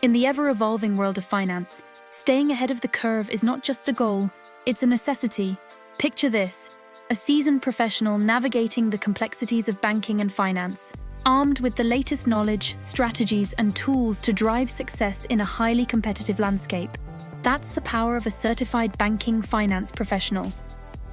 In the ever-evolving world of finance, staying ahead of the curve is not just a goal, it's a necessity. Picture this: a seasoned professional navigating the complexities of banking and finance, armed with the latest knowledge, strategies, and tools to drive success in a highly competitive landscape. That's the power of a certified banking finance professional.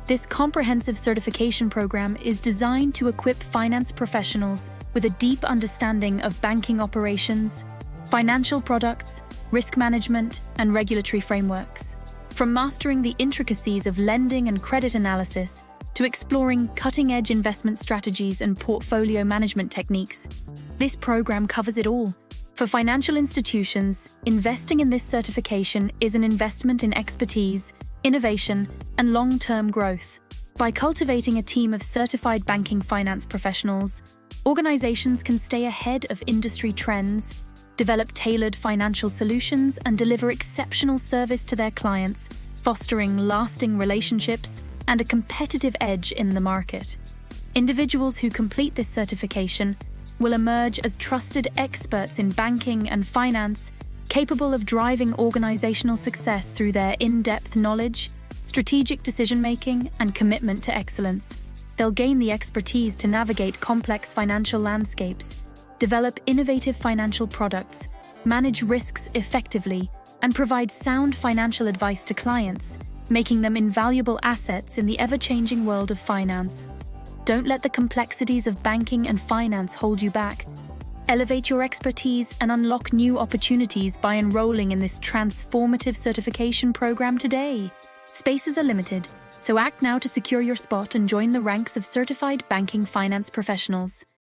This comprehensive certification program is designed to equip finance professionals with a deep understanding of banking operations, financial products, risk management, and regulatory frameworks. From mastering the intricacies of lending and credit analysis to exploring cutting-edge investment strategies and portfolio management techniques, this program covers it all. For financial institutions, investing in this certification is an investment in expertise, innovation, and long-term growth. By cultivating a team of certified banking finance professionals, organizations can stay ahead of industry trends, develop tailored financial solutions, and deliver exceptional service to their clients, fostering lasting relationships and a competitive edge in the market. Individuals who complete this certification will emerge as trusted experts in banking and finance, capable of driving organizational success through their in-depth knowledge, strategic decision-making, and commitment to excellence. They'll gain the expertise to navigate complex financial landscapes, develop innovative financial products, manage risks effectively, and provide sound financial advice to clients, making them invaluable assets in the ever-changing world of finance. Don't let the complexities of banking and finance hold you back. Elevate your expertise and unlock new opportunities by enrolling in this transformative certification program today. Spaces are limited, so act now to secure your spot and join the ranks of certified banking finance professionals.